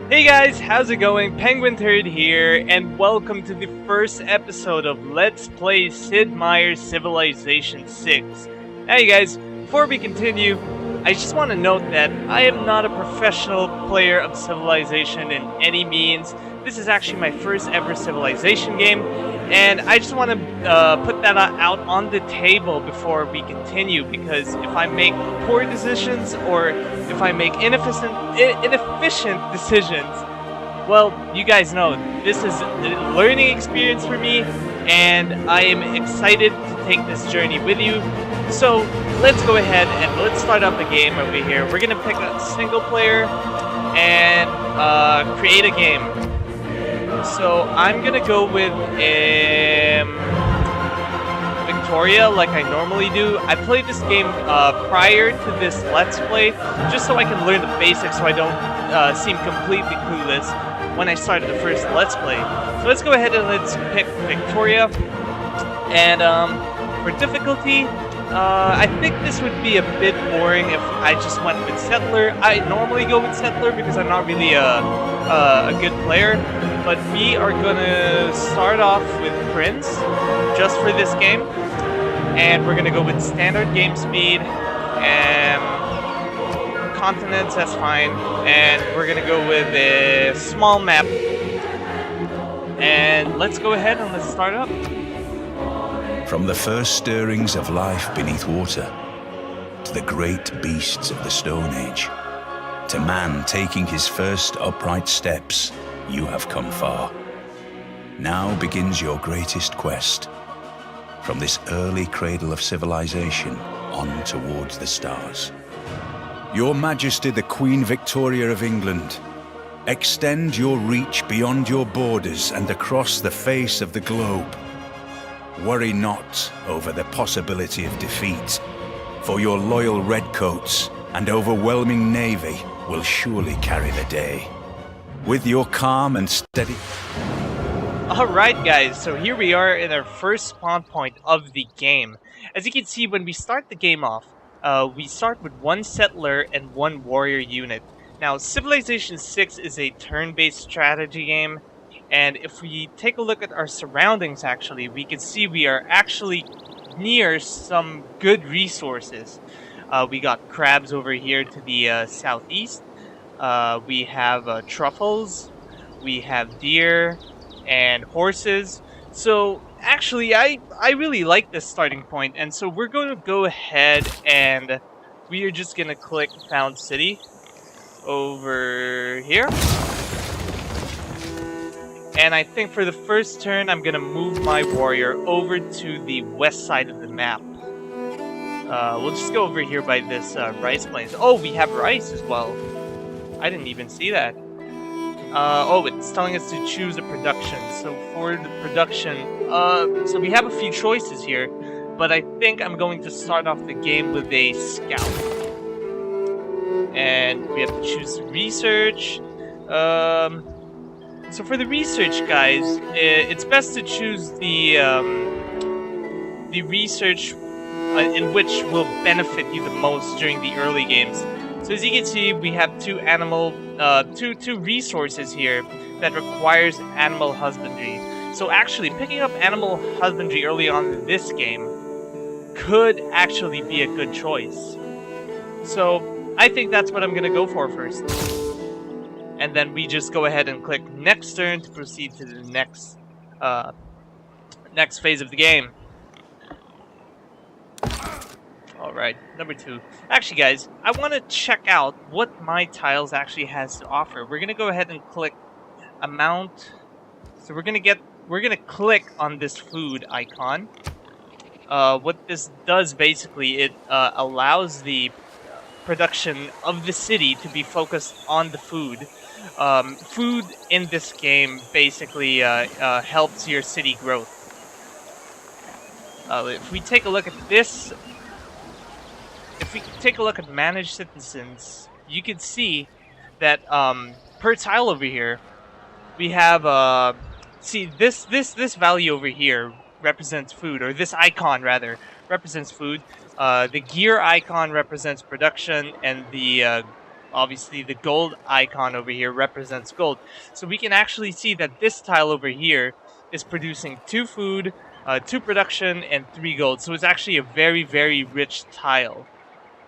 Hey guys, how's it going? penguinturd here, and welcome to the first episode of Let's Play Sid Meier's Civilization 6. Now you guys, before we continue, I just want to note that I am not a professional player of Civilization in any means. This is actually my first ever Civilization game, and I just want to put that out on the table before we continue, because if I make poor decisions or if I make inefficient decisions, well, you guys know, this is a learning experience for me, and I am excited to take this journey with you. So, let's go ahead and let's start up a game over here. We're going to pick a single player and create a game. So, I'm going to go with Victoria like I normally do. I played this game prior to this Let's Play, just so I can learn the basics so I don't seem completely clueless when I started the first Let's Play. So let's go ahead and let's pick Victoria. And for difficulty, I think this would be a bit boring if I just went with Settler. I normally go with Settler because I'm not really a good player, but we are gonna start off with Prince just for this game, and we're gonna go with standard game speed and continents. That's fine, and we're gonna go with a small map. And let's go ahead and let's start up. From the first stirrings of life beneath water, to the great beasts of the Stone Age, to man taking his first upright steps, you have come far. Now begins your greatest quest. From this early cradle of civilization on towards the stars. Your Majesty the Queen Victoria of England, extend your reach beyond your borders and across the face of the globe. Worry not over the possibility of defeat, for your loyal redcoats and overwhelming navy will surely carry the day. With your calm and steady... Alright guys, so here we are in our first spawn point of the game. As you can see, when we start the game off, we start with one settler and one warrior unit. Now, Civilization 6 is a turn-based strategy game, and if we take a look at our surroundings, actually, we can see we are actually near some good resources. We got crabs over here to the southeast. We have truffles. We have deer and horses. So, actually, I really like this starting point, and so we're going to go ahead and we are just going to click Found City over here. And I think for the first turn, I'm gonna move my warrior over to the west side of the map. We'll just go over here by this rice plains. Oh, we have rice as well. I didn't even see that. Oh, it's telling us to choose a production. So for the production, so we have a few choices here, but I think I'm going to start off the game with a scout. And we have to choose research. So for the research, guys, it's best to choose the research in which will benefit you the most during the early games. So as you can see, we have two resources here that requires animal husbandry. So actually, picking up animal husbandry early on in this game could actually be a good choice. So I think that's what I'm gonna go for first. And then we just go ahead and click next turn to proceed to the next phase of the game. Alright, number 2. Actually guys, I want to check out what my tiles actually has to offer. We're going to go ahead and click amount. So we're going to click on this food icon. What this does basically, it allows the production of the city to be focused on the food. Food in this game basically helps your city growth. If we take a look at this, if we take a look at managed citizens, you can see that per tile over here, we have see this value over here represents food, or this icon rather represents food. The gear icon represents production, and the obviously the gold icon over here represents gold. So we can actually see that this tile over here is producing 2 food, 2 production, and 3 gold. So it's actually a very, very rich tile.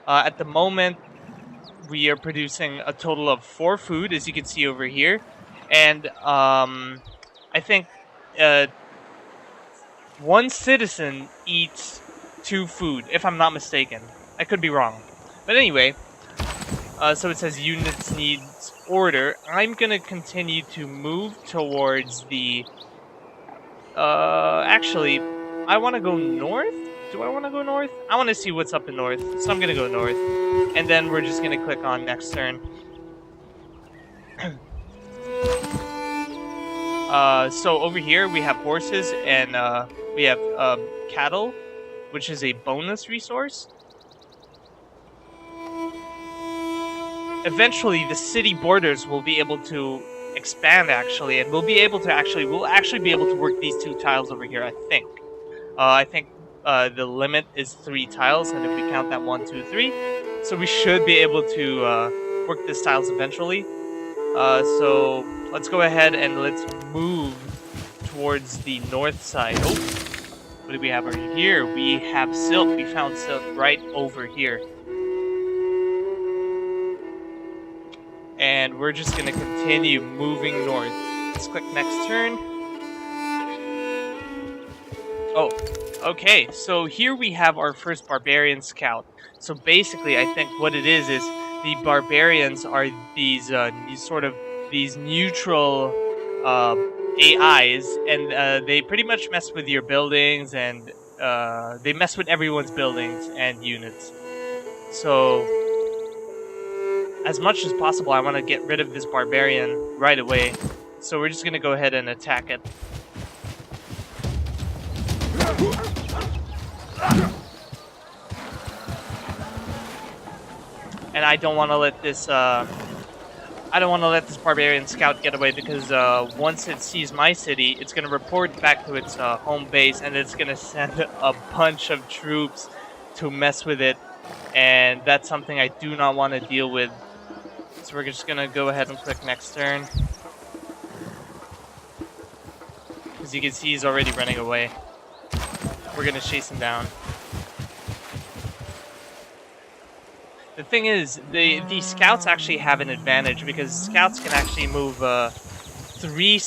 At the moment, we are producing a total of 4 food, as you can see over here. And I think 1 citizen eats 2 food, if I'm not mistaken. I could be wrong. But anyway, so it says units needs order. I'm gonna continue to move towards the... actually, I want to go north? Do I want to go north? I want to see what's up in north, so I'm gonna go north. And then we're just gonna click on next turn. So over here we have horses and we have cattle, which is a bonus resource. Eventually, the city borders will be able to expand actually, and we'll be able to we'll actually be able to work these 2 tiles over here. I think the limit is 3 tiles, and if we count that 1, 2, 3, so we should be able to work these tiles eventually. So let's go ahead and let's move towards the north side. Oh, what do we have over here? We have silk. We found silk right over here. And we're just gonna continue moving north. Let's click next turn. Oh, okay. So here we have our first barbarian scout. So basically, I think what it is the barbarians are these these neutral AIs, and they pretty much mess with your buildings, and they mess with everyone's buildings and units. So, as much as possible, I want to get rid of this barbarian right away. So we're just going to go ahead and attack it. And I don't want to let this barbarian scout get away, because once it sees my city, it's going to report back to its home base, and it's going to send a bunch of troops to mess with it, and that's something I do not want to deal with. So we're just going to go ahead and click next turn. As you can see, he's already running away. We're going to chase him down. The thing is, the scouts actually have an advantage, because scouts can actually move 3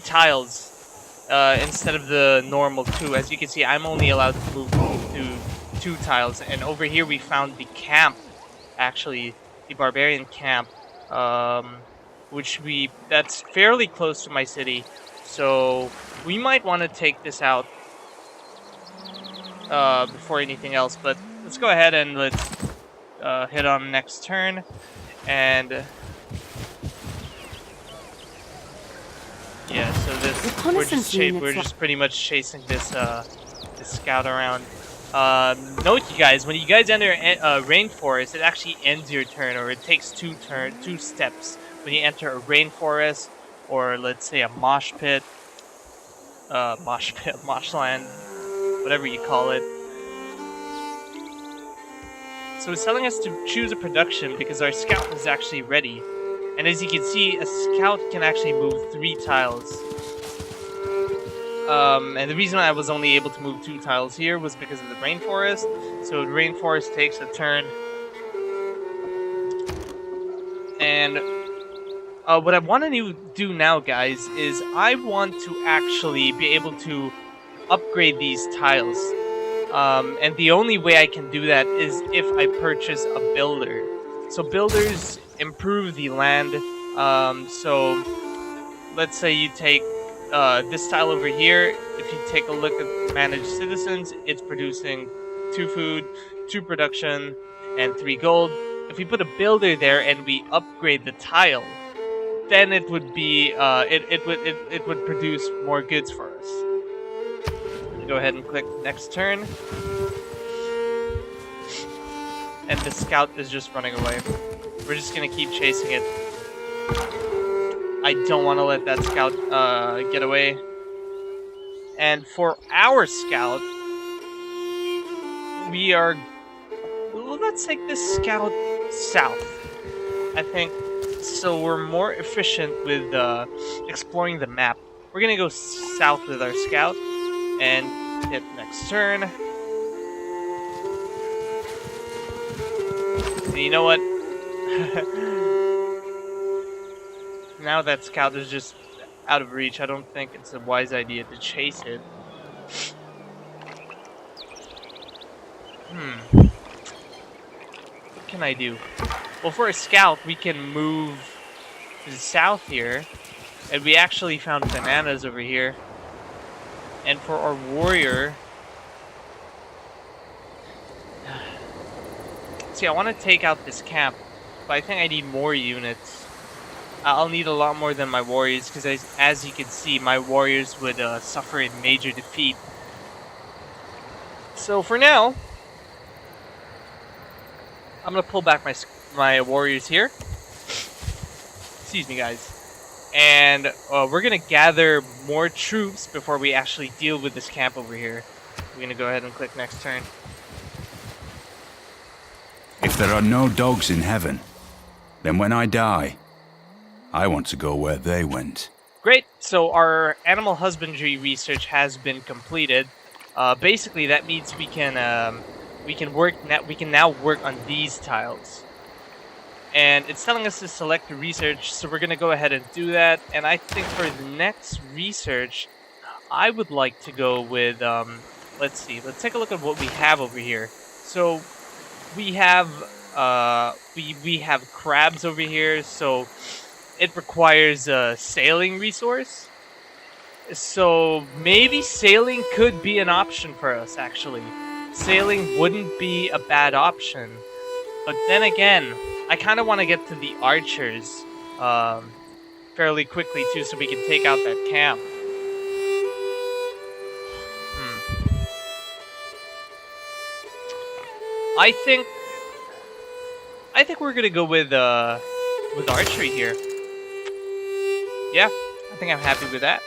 tiles, instead of the normal 2. As you can see, I'm only allowed to move to 2 tiles. And over here we found the camp, actually, the barbarian camp, that's fairly close to my city. So we might want to take this out before anything else, but let's go ahead and let's hit on next turn, and yeah. So we're just pretty much chasing this scout around. Note, you guys, when you guys enter rainforest, it actually ends your turn, or it takes 2 steps when you enter a rainforest, or let's say a mosh land, whatever you call it. So it's telling us to choose a production because our scout is actually ready. And as you can see, a scout can actually move 3 tiles. And the reason I was only able to move 2 tiles here was because of the rainforest. So the rainforest takes a turn. And what I want to do now, guys, is I want to actually be able to upgrade these tiles. And the only way I can do that is if I purchase a builder. So builders improve the land. So let's say you take this tile over here. If you take a look at managed citizens, it's producing 2 food, 2 production, and 3 gold. If we put a builder there and we upgrade the tile, then it would be it would produce more goods for us. Go ahead and click next turn. And the scout is just running away. We're just gonna keep chasing it. I don't want to let that scout get away. And for our scout, we are... Let's take this scout south. I think so. We're more efficient with exploring the map. We're gonna go south with our scout and hit next turn. And you know what? Now that scout is just out of reach, I don't think it's a wise idea to chase it. What can I do? Well, for a scout, we can move to the south here. And we actually found bananas over here. And for our warrior... See, I want to take out this camp, but I think I need more units. I'll need a lot more than my warriors, because as you can see, my warriors would suffer a major defeat. So for now, I'm going to pull back my warriors here. Excuse me, guys. And we're going to gather more troops before we actually deal with this camp over here. We're going to go ahead and click next turn. If there are no dogs in heaven, then when I die, I want to go where they went. Great. So our animal husbandry research has been completed. Basically, that means we can now work on these tiles. And it's telling us to select the research, so we're going to go ahead and do that. And I think for the next research, I would like to go with, let's see, let's take a look at what we have over here. So we have we have crabs over here, so it requires a sailing resource. So maybe sailing could be an option for us, actually. Sailing wouldn't be a bad option. But then again, I kind of want to get to the archers fairly quickly too, so we can take out that camp. I think we're gonna go with archery here. Yeah, I think I'm happy with that.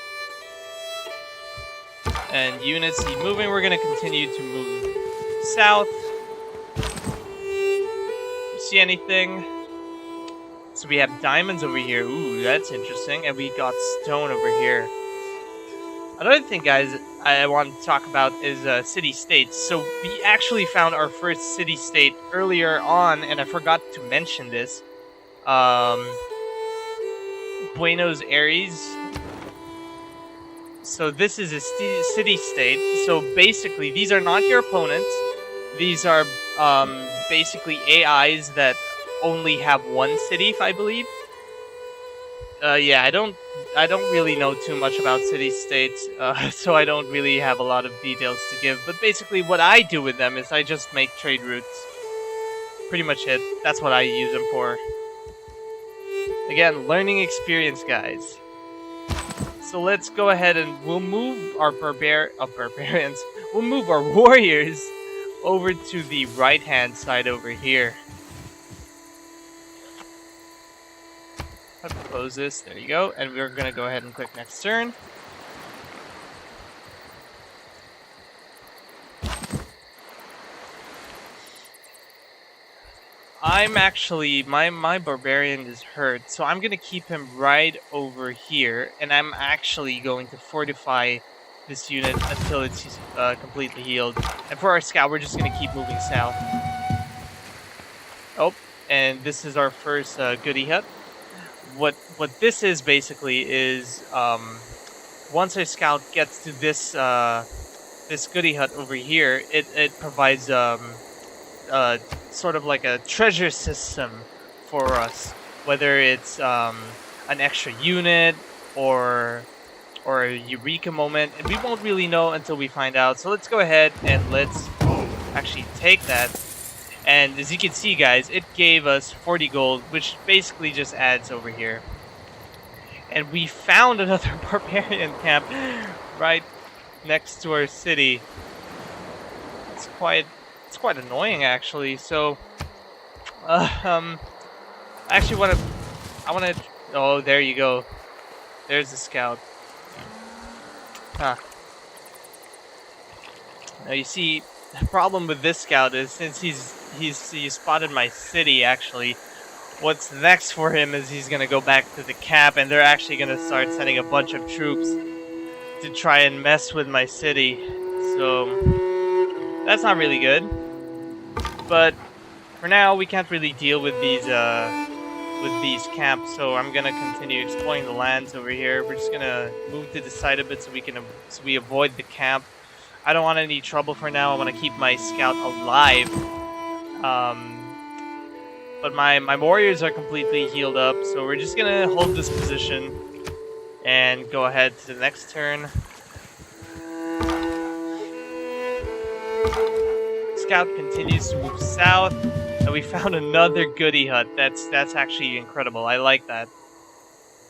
And units keep moving. We're gonna continue to move south. See anything? So we have diamonds over here. Ooh, that's interesting. And we got stone over here. Another thing, guys, I want to talk about is city-states. So we actually found our first city-state earlier on, and I forgot to mention this. Buenos Aires. So this is a city-state. So basically, these are not your opponents. These are basically AIs that only have one city, I believe. Yeah, I don't really know too much about city-states, so I don't really have a lot of details to give. But basically, what I do with them is I just make trade routes. Pretty much it. That's what I use them for. Again, learning experience, guys. So let's go ahead and we'll move our barbarians. We'll move our warriors over to the right-hand side over here. I'll close this. There you go. And we're going to go ahead and click next turn. I'm actually... My barbarian is hurt, so I'm going to keep him right over here. And I'm actually going to fortify this unit until it's completely healed. And for our scout, we're just going to keep moving south. Oh, and this is our first goodie hut. What this is basically is once our scout gets to this this goodie hut over here, it provides sort of like a treasure system for us, whether it's an extra unit or a eureka moment, and we won't really know until we find out. So let's go ahead and let's actually take that. And as you can see, guys, it gave us 40 gold, which basically just adds over here. And we found another barbarian camp right next to our city. It's quite annoying, actually. So, I actually want to. Oh, there you go. There's the scout. Huh. Now you see, the problem with this scout is since he's he spotted my city actually. What's next for him is he's gonna go back to the camp, and they're actually gonna start sending a bunch of troops to try and mess with my city. So that's not really good. But for now, we can't really deal with these camps. So I'm gonna continue exploring the lands over here. We're just gonna move to the side a bit so we avoid the camp. I don't want any trouble for now. I want to keep my scout alive. But my warriors are completely healed up, so we're just gonna hold this position and go ahead to the next turn. Scout continues to move south, and we found another goodie hut. That's actually incredible. I like that.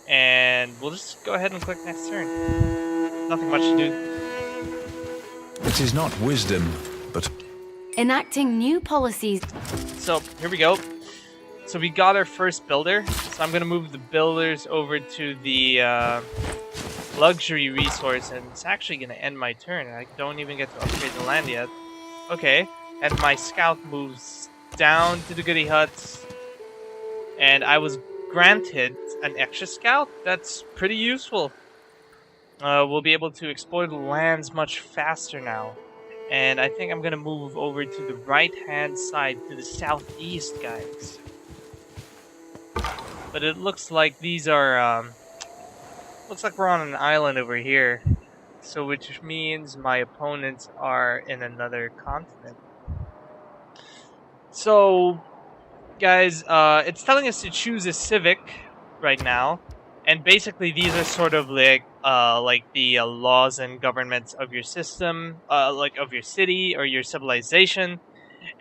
And we'll just go ahead and click next turn. Nothing much to do. It is not wisdom, but enacting new policies. So here we go. So we got our first builder. So I'm gonna move the builders over to the luxury resource, and it's actually gonna end my turn. I don't even get to upgrade the land yet. Okay, and my scout moves down to the goodie huts, and I was granted an extra scout. That's pretty useful. We'll be able to explore the lands much faster now. And I think I'm gonna move over to the right-hand side, to the southeast, guys. But it looks like these are, looks like we're on an island over here. So, which means my opponents are in another continent. So, guys, it's telling us to choose a civic right now. And basically, these are sort of like the laws and governments of your system, like of your city or your civilization,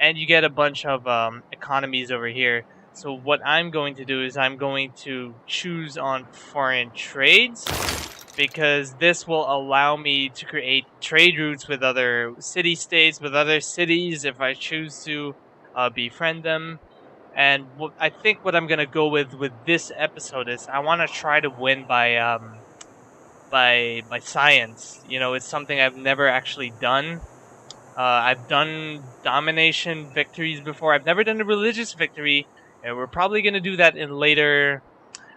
and you get a bunch of economies over here. So what I'm going to do is I'm going to choose on foreign trades, because this will allow me to create trade routes with other city-states, with other cities, if I choose to befriend them. And I think what I'm gonna go with this episode is I want to try to win by science. You know, it's something I've never actually done. I've done domination victories before. I've never done a religious victory, and we're probably gonna do that in later,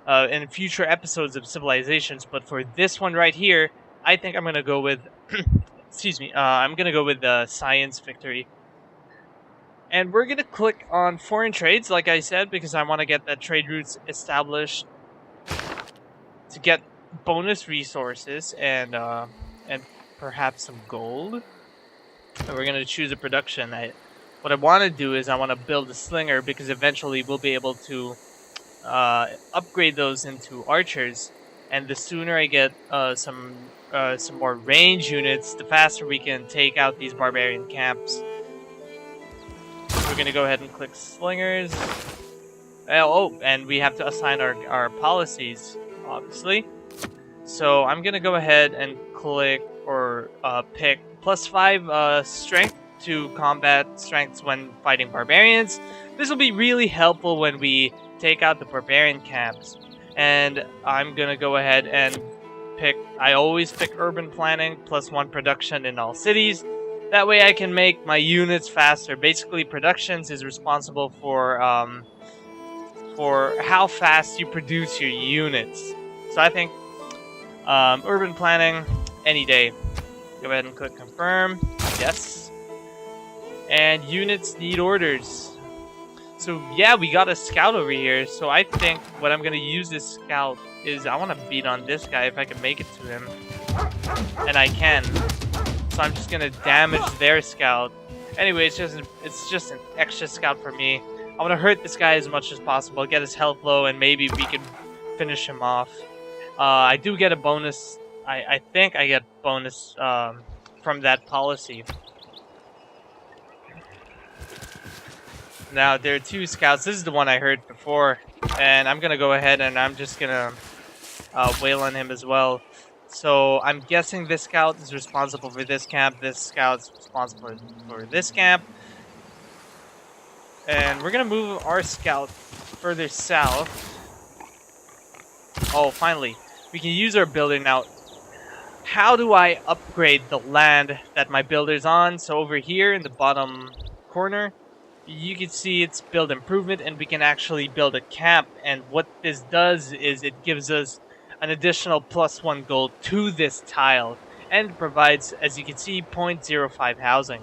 in future episodes of Civilizations. But for this one right here, I think I'm gonna go with, excuse me, I'm gonna go with the science victory. And we're going to click on foreign trades, like I said, because I want to get that trade routes established to get bonus resources and perhaps some gold. And we're going to choose a production. What I want to do is I want to build a slinger, because eventually we'll be able to upgrade those into archers. And the sooner I get some more range units, the faster we can take out these barbarian camps. We're going to go ahead and click slingers. Oh, and we have to assign our policies, obviously. So I'm going to go ahead and click or pick +5 strength to combat strengths when fighting barbarians. This will be really helpful when we take out the barbarian camps. And I'm going to go ahead and pick, I always pick urban planning, +1 production in all cities. That way I can make my units faster. Basically, productions is responsible for how fast you produce your units. So I think urban planning, any day. Go ahead and click confirm. Yes. And units need orders. So yeah, we got a scout over here. So I think what I'm going to use this scout is I want to beat on this guy if I can make it to him. And I can. So I'm just gonna damage their scout. Anyway, it's just an extra scout for me. I want to hurt this guy as much as possible, get his health low, and maybe we can finish him off. I do get a bonus. I think I get bonus from that policy. Now there are 2 scouts. This is the one I heard before, and I'm gonna go ahead and I'm just gonna wail on him as well. So I'm guessing this scout is responsible for this camp. This scout's responsible for this camp. And we're gonna move our scout further south. Oh, finally. We can use our builder now. How do I upgrade the land that my builder's on? So over here in the bottom corner, you can see it's build improvement, and we can actually build a camp. And what this does is it gives us an additional +1 gold to this tile, and provides, as you can see, 0.05 housing.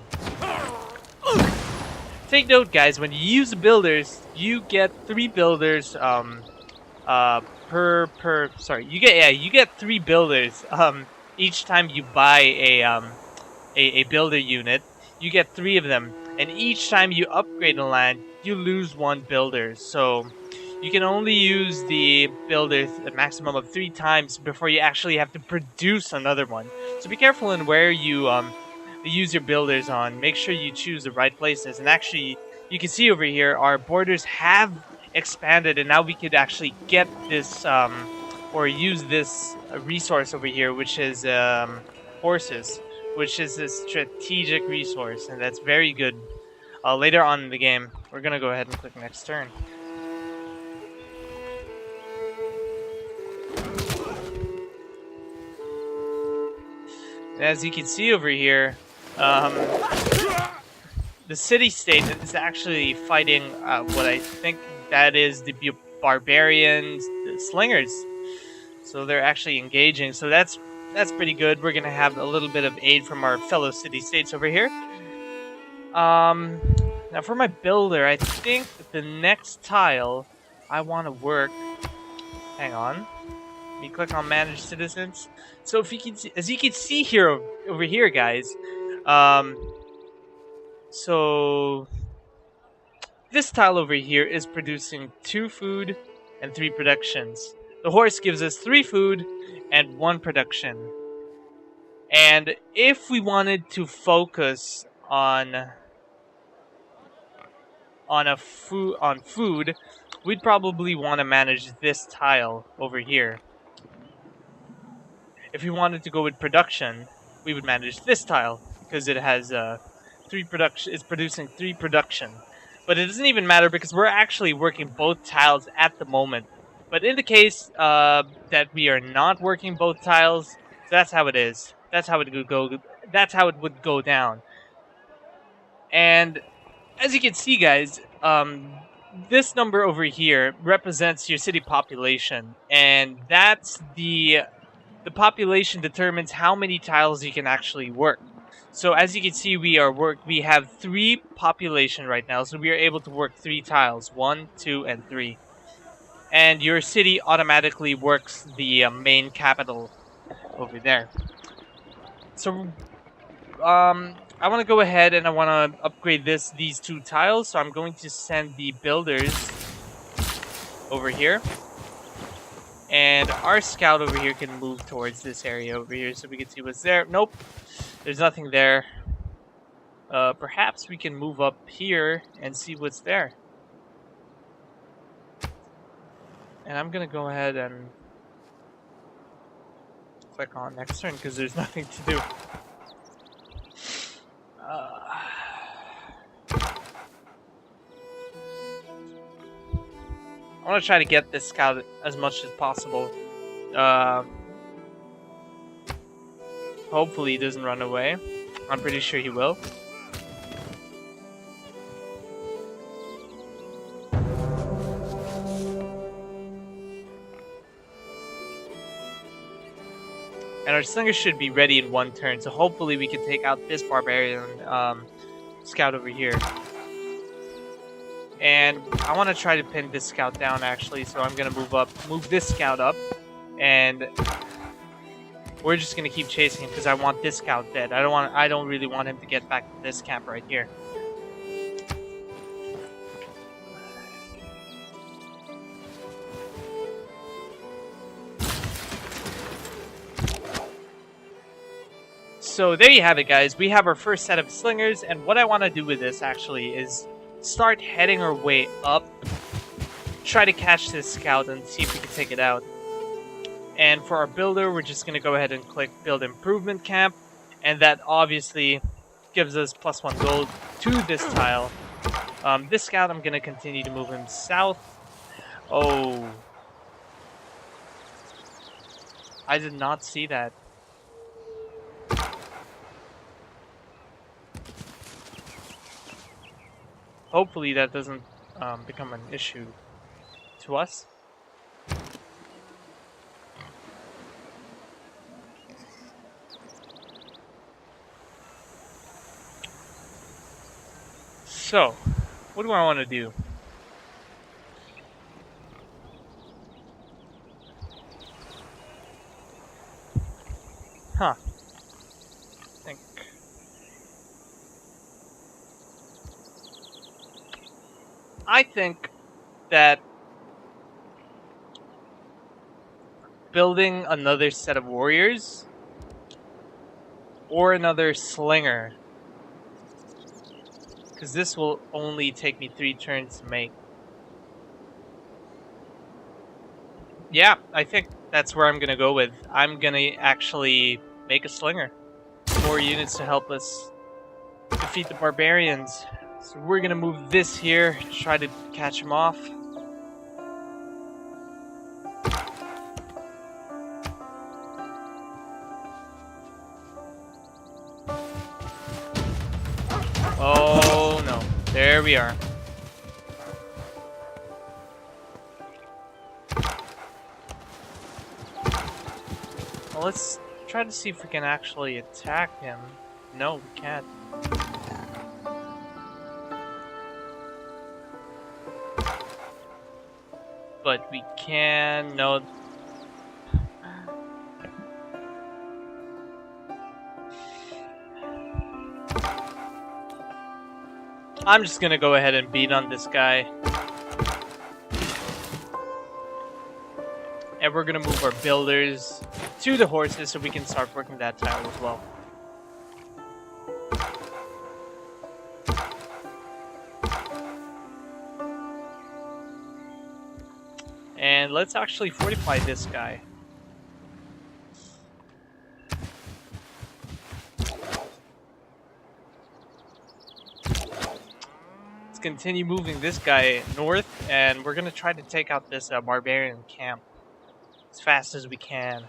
Take note, guys, when you use the builders, you get 3 builders you get 3 builders each time you buy a builder unit. You get 3 of them, and each time you upgrade a land, you lose 1 builder. So you can only use the builders a maximum of 3 times before you actually have to produce another one. So be careful in where you use your builders on. Make sure you choose the right places. And actually, you can see over here, our borders have expanded, and now we could actually get this or use this resource over here, which is horses, which is a strategic resource, and that's very good. Later on in the game, we're gonna go ahead and click next turn. And as you can see over here, the city-state is actually fighting what I think that is the barbarians, the slingers. So they're actually engaging. So that's pretty good. We're gonna have a little bit of aid from our fellow city-states over here. Now for my builder, I think the next tile I want to work. Hang on. Let me click on Manage Citizens. So if you can see, as you can see here over here, guys, so this tile over here is producing 2 food and 3 productions. The horse gives us 3 food and 1 production. And if we wanted to focus on food, we'd probably want to manage this tile over here. If we wanted to go with production, we would manage this tile because it has 3 production. It's producing 3 production, but it doesn't even matter because we're actually working both tiles at the moment. But in the case that we are not working both tiles, that's how it is. That's how it would go. That's how it would go down. And as you can see, guys, this number over here represents your city population, and that's the population determines how many tiles you can actually work. So as you can see, we have 3 population right now, so we are able to work 3 tiles, 1, 2, and 3. And your city automatically works the main capital over there. So I want to go ahead and I want to upgrade these 2 tiles, so I'm going to send the builders over here. And our scout over here can move towards this area over here so we can see what's there. Nope, there's nothing there. Perhaps we can move up here and see what's there. And I'm going to go ahead and click on next turn because there's nothing to do. I want to try to get this scout as much as possible. Hopefully he doesn't run away. I'm pretty sure he will. And our slinger should be ready in 1 turn, so hopefully we can take out this barbarian scout over here. And I want to try to pin this scout down, actually, so I'm going to move this scout up, and we're just going to keep chasing him because I want this scout dead. I don't really want him to get back to this camp right here. So there you have it, guys. We have our first set of slingers, and what I want to do with this actually is start heading our way up, try to catch this scout and see if we can take it out. And for our builder, we're just going to go ahead and click Build Improvement Camp, and that obviously gives us +1 gold to this tile. This scout, I'm going to continue to move him south. Oh, I did not see that. Hopefully that doesn't become an issue to us. So, what do I want to do? Huh. Think. I think that building another set of warriors or another slinger, because this will only take me 3 turns to make. Yeah, I think that's where I'm gonna go with. I'm gonna actually make a slinger. More units to help us defeat the barbarians. So we're gonna move this here, try to catch him off. Oh no, there we are. Well, let's try to see if we can actually attack him. No, we can't. But we can... No. I'm just gonna go ahead and beat on this guy. And we're gonna move our builders to the horses so we can start working that tile as well. And let's actually fortify this guy. Let's continue moving this guy north, and we're gonna try to take out this barbarian camp as fast as we can.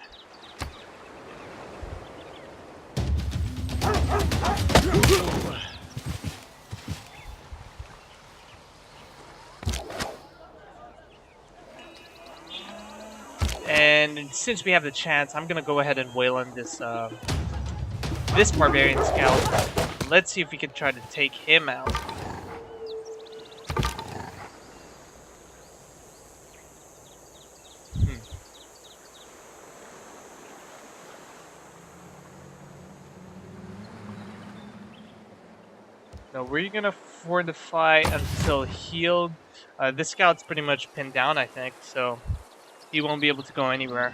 And since we have the chance, I'm gonna go ahead and wail on this this barbarian scout. Let's see if we can try to take him out. No, we're gonna fortify until healed. This scout's pretty much pinned down, I think, so he won't be able to go anywhere.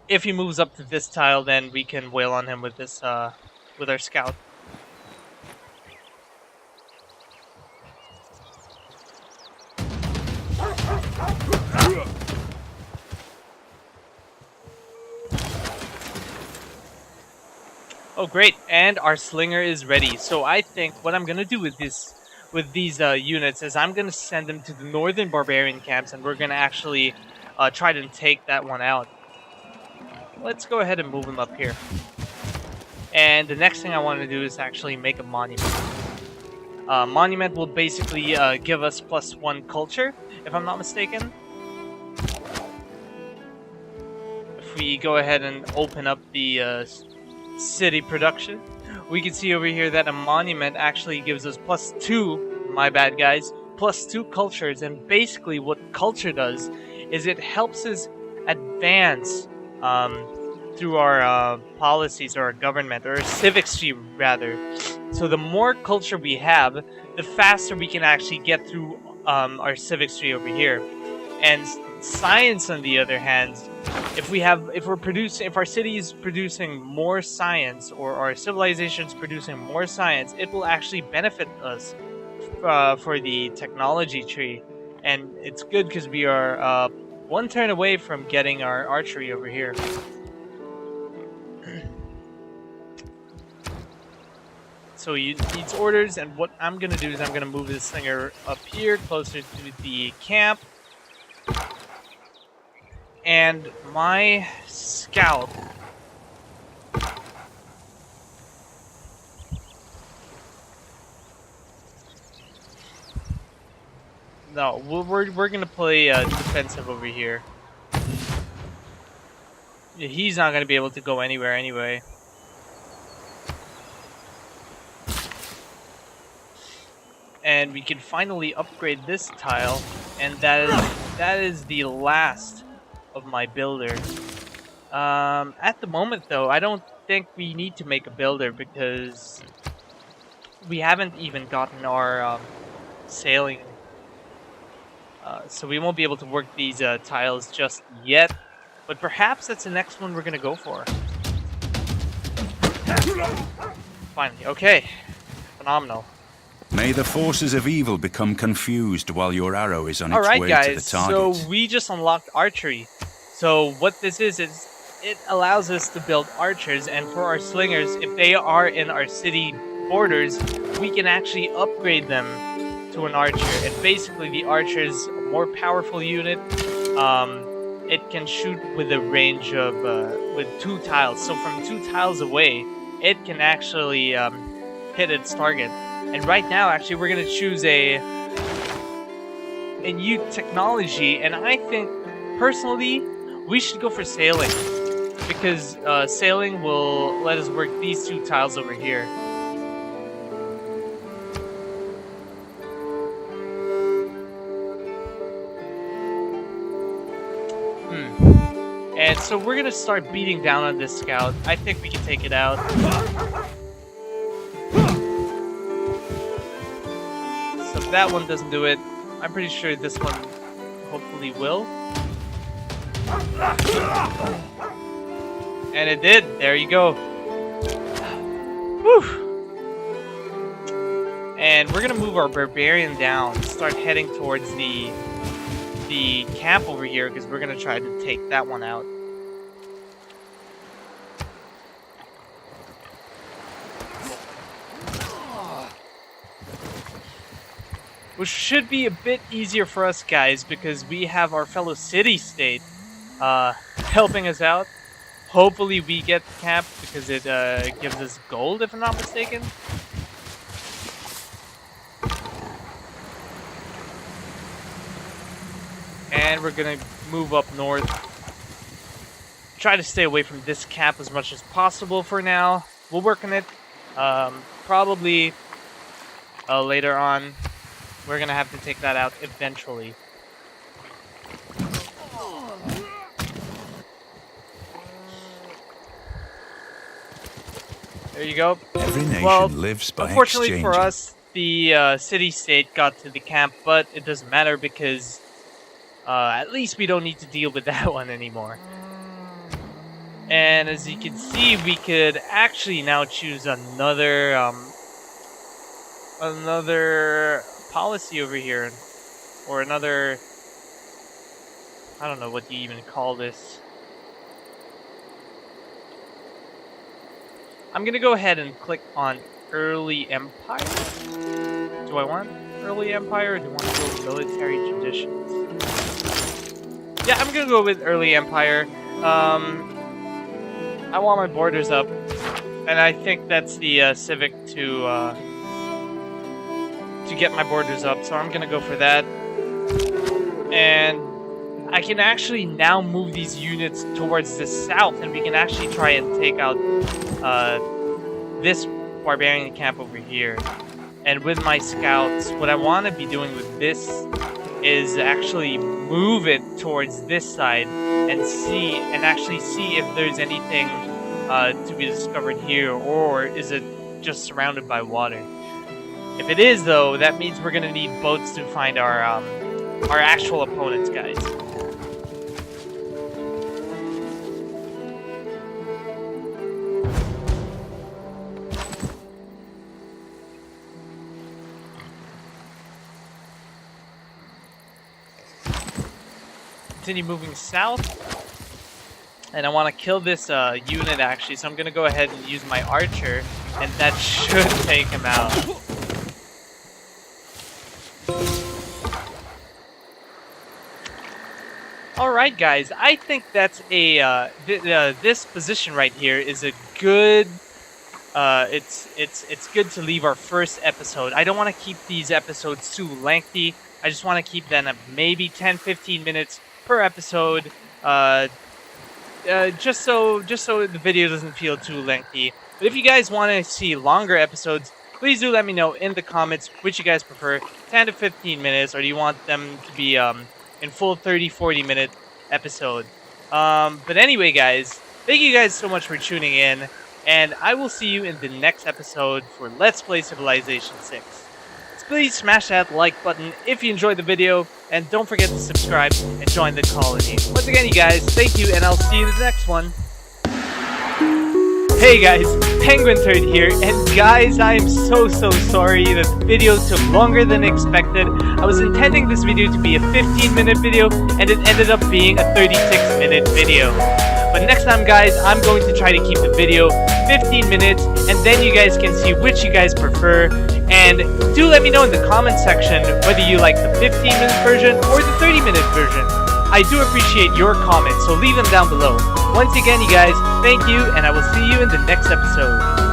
If he moves up to this tile, then we can wail on him with this, with our scout. Oh great, and our slinger is ready. So I think what I'm gonna do with these units is I'm gonna send them to the northern barbarian camps, and we're gonna actually try to take that one out. Let's go ahead and move them up here. And the next thing I want to do is actually make a monument. Monument will basically give us +1 culture, if I'm not mistaken. If we go ahead and open up the city production, we can see over here that a monument actually gives us +2, my bad guys, +2 cultures. And basically what culture does is it helps us advance through our policies, or our government, or our civics tree rather. So the more culture we have, the faster we can actually get through our civics tree over here. And science, on the other hand, if our city is producing more science, or our civilization is producing more science, it will actually benefit us for the technology tree. And it's good because we are 1 turn away from getting our archery over here. So he needs orders, and what I'm gonna do is I'm gonna move this slinger up here, closer to the camp. And my scout No, we're gonna play defensive over here. Yeah, he's not gonna be able to go anywhere anyway. And we can finally upgrade this tile, and that is the last of my builder. At the moment though, I don't think we need to make a builder because we haven't even gotten our sailing, so we won't be able to work these tiles just yet, but perhaps that's the next one we're gonna go for. Finally, okay, phenomenal. May the forces of evil become confused while your arrow is on its Alright way guys, to the target. so we just unlocked archery. So what this is it allows us to build archers, and for our slingers, if they are in our city borders, we can actually upgrade them to an archer. And basically the archer is a more powerful unit. It can shoot with a range of with 2 tiles. So from 2 tiles away, it can actually hit its target. And right now, actually, we're gonna choose a new technology, and I think personally we should go for sailing, because sailing will let us work these 2 tiles over here. And so we're gonna start beating down on this scout. I think we can take it out. So if that one doesn't do it, I'm pretty sure this one hopefully will. And it did. There you go. Whew. And we're gonna move our barbarian down, start heading towards the camp over here, because we're gonna try to take that one out. Which should be a bit easier for us guys, because we have our fellow city-state helping us out. Hopefully we get the camp, because it gives us gold, if I'm not mistaken. And we're gonna move up north. Try to stay away from this camp as much as possible for now. We'll work on it. Probably later on. We're gonna have to take that out eventually. There you go. Every nation lives by unfortunately for exchanging. us, the city-state got to the camp, but it doesn't matter because at least we don't need to deal with that one anymore. And as you can see, we could actually now choose another policy over here, or another, I don't know what you even call this. I'm gonna go ahead and click on Early Empire. Do I want Early Empire, or do I want to go with Military Traditions? Yeah, I'm gonna go with Early Empire. I want my borders up, and I think that's the civic to get my borders up, so I'm gonna go for that. And I can actually now move these units towards the south, and we can actually try and take out this barbarian camp over here. And with my scouts, what I want to be doing with this is actually move it towards this side and actually see if there's anything to be discovered here, or is it just surrounded by water. If it is, though, that means we're gonna need boats to find our actual opponents, guys. Continue moving south, and I want to kill this unit actually, so I'm gonna go ahead and use my archer, and that should take him out. Alright guys, I think that's a this position right here is a good it's good to leave our first episode. I don't want to keep these episodes too lengthy. I just want to keep them at maybe 10-15 minutes per episode, just so the video doesn't feel too lengthy. But if you guys want to see longer episodes, please do let me know in the comments which you guys prefer, 10 to 15 minutes, or do you want them to be in full 30-40 minute episode. But anyway, guys, thank you guys so much for tuning in, and I will see you in the next episode for Let's Play Civilization 6. Please smash that like button if you enjoyed the video, and don't forget to subscribe and join the colony. Once again, you guys, thank you, and I'll see you in the next one. Hey guys, penguinturd here, and guys, I am so sorry that the video took longer than expected. I was intending this video to be a 15-minute video, and it ended up being a 36-minute video. But next time, guys, I'm going to try to keep the video 15 minutes, and then you guys can see which you guys prefer. And do let me know in the comment section whether you like the 15-minute version or the 30-minute version. I do appreciate your comments, so leave them down below. Once again, you guys, thank you, and I will see you in the next episode.